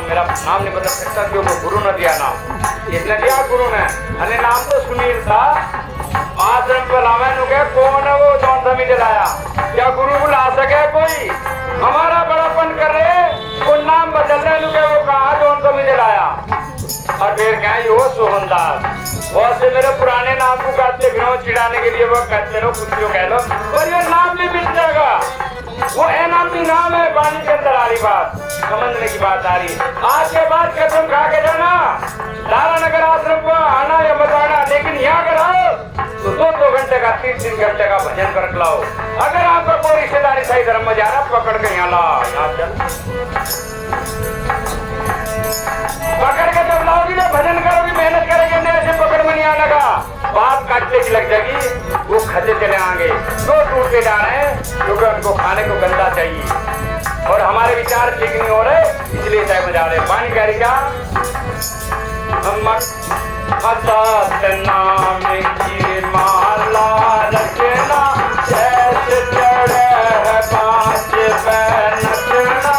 मेरा नाम नहीं बता सकता क्योंकि गुरु ने दिया नाम। इसने दिया गुरु ने, अरे नाम तो सुनील था। आश्रम पर लावे नु के कौन है वो जौन समी दिलाया? क्या गुरु बुला सके कोई? हमारा बड़ापन कर रहे वो नाम बदलने नु के वो कहा जौन समी दिलाया। और फिर क्या यो सोहनदास वैसे मेरे पुराने नाम को कहते फिर चिढ़ाने के लिए वो कहते रहो कुछ जो कह लो और ये नाम भी मिट जाएगा। वो एनामी नाम है पानी के अंदर आ रही बात समझने की बात आ रही। आज के बाद कसम खा के जाना दारा नगर आश्रम को आना या मत आना, लेकिन यहाँ अगर आओ तो 2 घंटे का 3 घंटे का भजन कर लाओ। अगर आपका कोई रिश्तेदारी सही धर्म में जा रहा पकड़ के यहाँ ला, यहाँ चल पकड़ के जब लाओगी ना भजन करोगी मेहनत करेंगे ना ऐसे पकड़ में नहीं आने का बात काटने की लग जाएगी। वो खजे चले आएंगे तो टूट के जा रहे हैं क्योंकि उनको खाने को गंदा चाहिए और हमारे विचार ठीक नहीं हो रहे इसलिए टाइम में जा रहे। पानी कह रही क्या नाम की माला रचना जैसे चढ़े है 5 नचना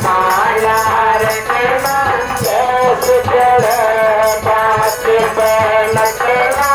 माला रचना जैसे चढ़े 5 नचना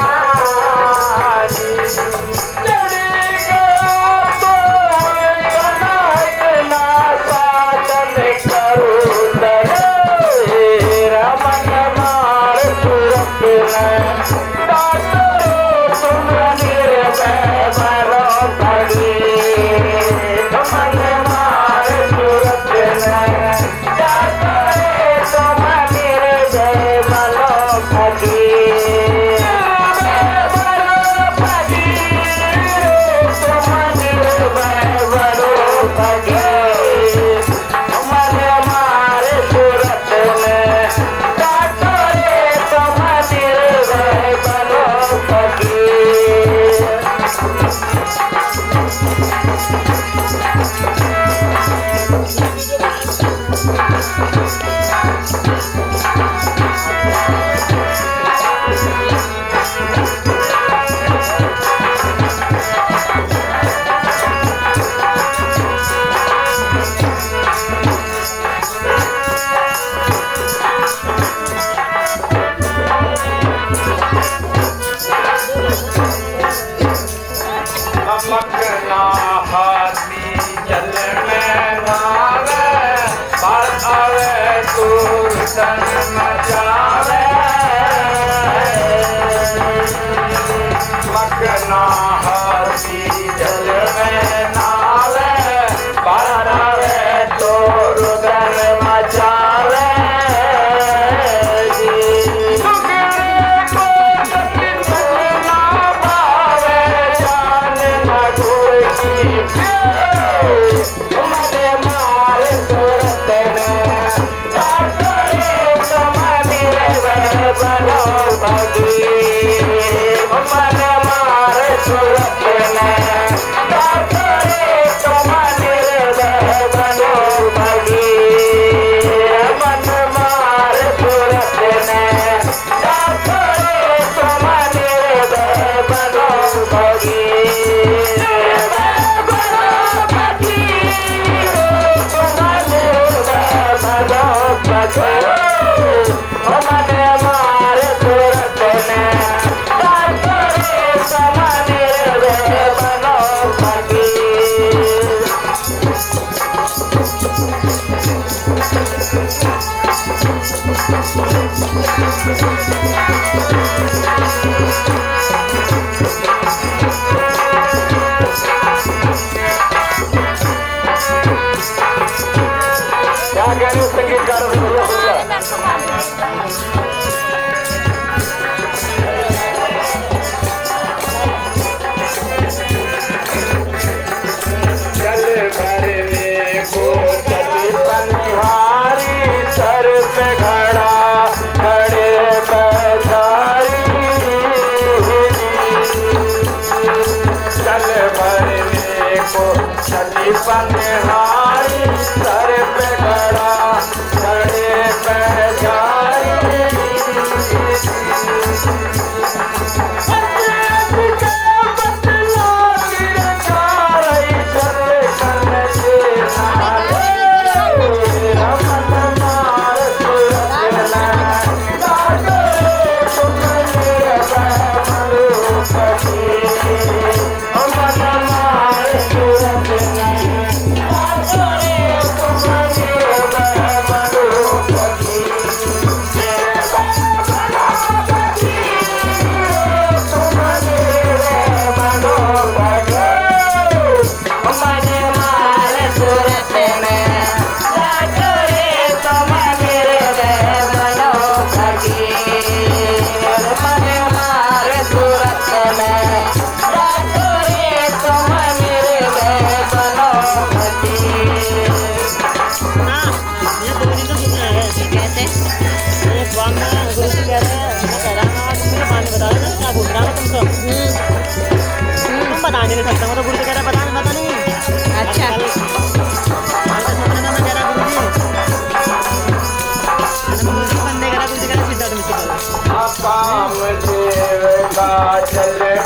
काम देव का चल में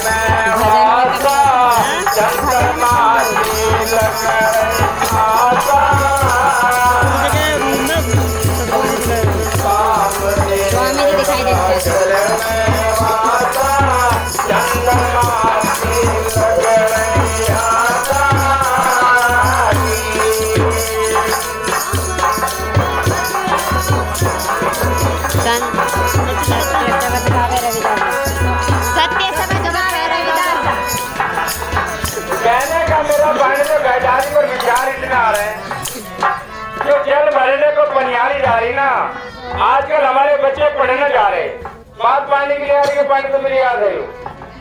वासा चंद्रमा लग आसा काम देव का चल में वासा चंद्रमा लग आसा कहने का मेरा पढ़ने में गैजारी पर विचार इतना आ रहे हैं जो जल भरने को पनियारी जा रही ना। आजकल हमारे बच्चे पढ़ने जा रहे, बात पानी के लिए आ रही है, पानी तो मेरी याद है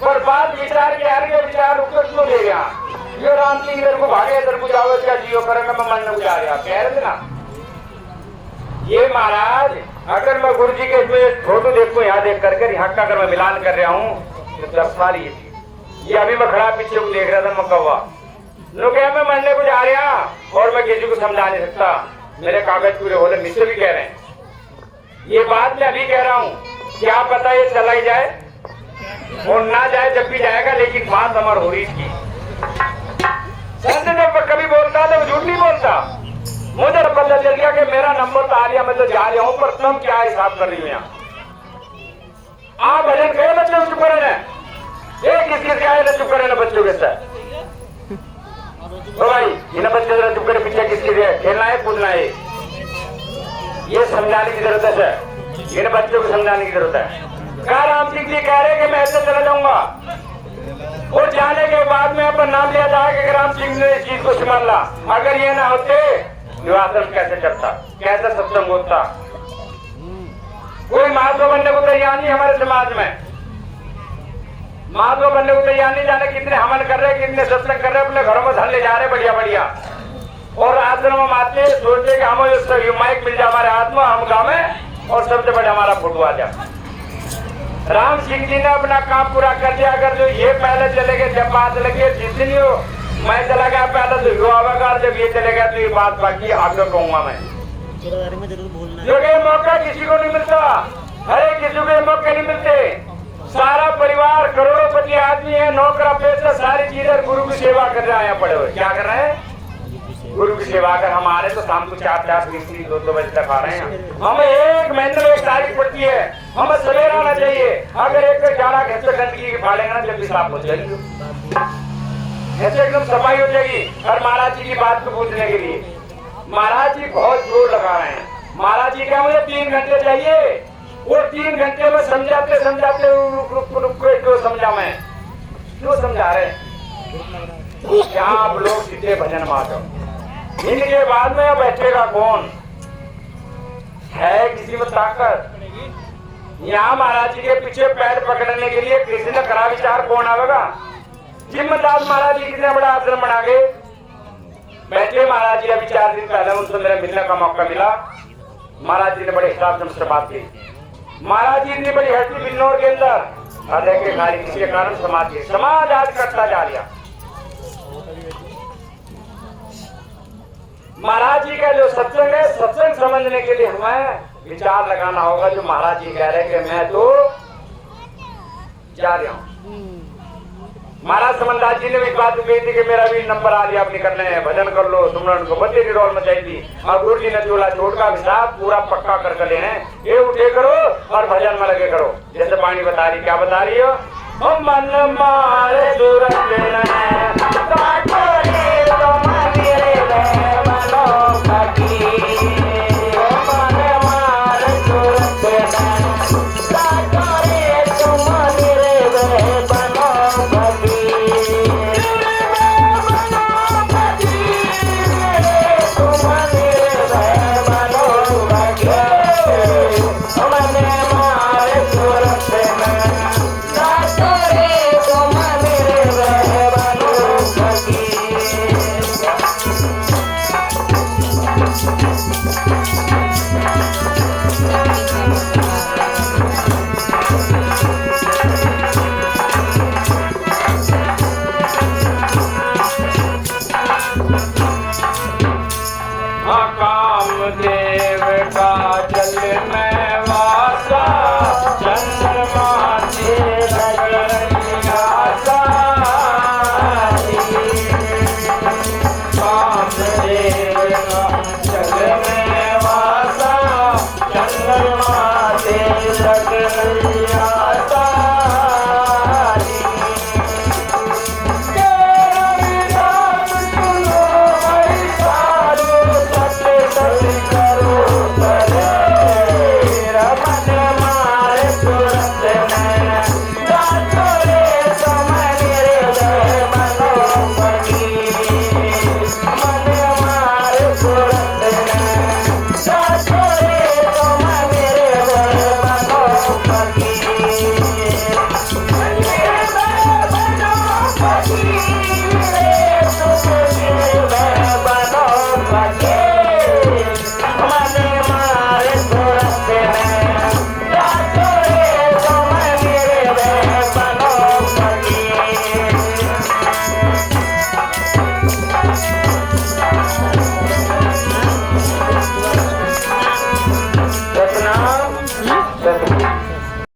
पर बात विचार की आ रही है, विचार रुक क्यों ले गया यो राम सिंह इधर को भागे इधर को जाओ इसका जियो करेंगे मैं मन में जा रहा कह रहे थे ना। ये महाराज अगर मैं गुरु जी के इसमें फोटो देखो यहाँ देख करके यहाँ का अगर मैं मिलान कर रहा हूँ तो 10 साल ये अभी मैं खड़ा पीछे को देख रहा था मैं कौवा लोग मैं मरने को जा रहा और मैं किसी को समझा नहीं सकता, मेरे कागज पूरे हो रहे मुझसे भी कह रहे हैं ये बात मैं अभी कह रहा हूँ क्या पता ये चला ही जाए और ना जाए जब भी जाएगा, लेकिन बात अमर हो रही थी। संत जब कभी बोलता तो झूठ नहीं बोलता। मुझे पता चल गया कि मेरा नंबर तो आ लिया, मैं तो जा रहा हूँ पर तुम क्या हिसाब कर रही हो यहाँ। आप भजन कहे बच्चों चुप करे किस किस आए चुप करे बच्चों के साथ तो भाई इन बच्चे जरा चुप करे पीछे किसके लिए खेलना है कूदना है ये समझाने की जरूरत है, इन बच्चों को समझाने की जरूरत है। कहा राम सिंह जी कह रहे कि मैं ऐसे चला जाऊंगा और जाने के बाद में अपन नाम लिया जाए कि राम सिंह ने इस चीज को संभाला, अगर ये ना होते आश्रम कैसे चलता, कैसे सत्संग होता। कोई महात्मा बनने को तैयार नहीं हमारे समाज में, महात्मा बनने को तैयार नहीं, जाने कितने हवन कर रहे कितने सत्संग कर रहे, अपने घरों में धन ले जा रहे बढ़िया बढ़िया और आश्रम में आते सोचते कि हमें माइक मिल जाए हमारे हाथ में हम गावे और सबसे बड़े हमारा फोटो आ जाए। राम सिंह जी ने अपना काम पूरा कर दिया। अगर जो ये पहले चले गए जब बात लगे जिस दिन हो मैं चला गया पहले तो यो आवेगा, जब ये चले गया तो ये बात बाकी आगे कहूंगा मैं। क्योंकि मौका किसी को नहीं मिलता, अरे किसी को मौके नहीं मिलते। सारा परिवार करोड़पति आदमी है, नौकरा पैसा सारी चीजें गुरु की सेवा कर रहे हैं, पड़े हुए क्या कर रहे हैं गुरु की सेवा कर। हमारे तो शाम को 4-4 2 बजे तक आ रहे हैं। हमें एक महीने में 1 तारीख पड़ती है, हमें सवेरा आना चाहिए। अगर एक 11 घंटे गंदगी फाड़ेंगे ना जब भी साफ हो जाएगी, ऐसे एकदम सफाई हो जाएगी। और महाराज जी की बात को पूछने के लिए महाराज जी बहुत जोर लगा रहे हैं। महाराज जी क्या मुझे 3 घंटे चाहिए और 3 घंटे में समझाते समझाते रुक क्यों समझा मैं क्यों समझा रहे क्या आप लोग सीधे भजन मारो। इनके बाद में बैठेगा कौन है, किसी में ताकत। यहाँ महाराज जी के पीछे पैर पकड़ने के लिए किसी ने करा विचार कौन आवेगा। जिम्मेदार महाराज जी कितने बड़ा आश्रम बना के बैठे। महाराज जी अभी 4 दिन पहले उनसे मेरे मिलने का मौका मिला। महाराज जी ने बड़े हिसाब से मुझसे बात की। महाराज जी ने बड़ी हड्डी बिन्नौर के अंदर हृदय के कार्य के कारण समाज आज करता जा रहा। महाराज जी का जो सत्संग है, सत्संग समझने के लिए हमें विचार लगाना होगा। जो महाराज जी कह रहे हैं कि मैं तो जा रहा हूँ। महाराज समनदास जी ने भी इस बात कही थी कि मेरा भी नंबर आ लिया, अपनी करने है भजन कर लो, तुमने उनको बत्ती रोल मचाई थी। और गुरु जी ने चोला छोड़ का हिसाब पूरा पक्का कर लेना है, ये उठे करो और भजन में लगे करो। जैसे पानी बता रही, क्या बता रही हो, मन मारे Thank you. हाँ कामदेव का जल में वासा चंद्रमा से लगनिया सारी कामदेव का जल में वासा चंद्रमा से लगनिया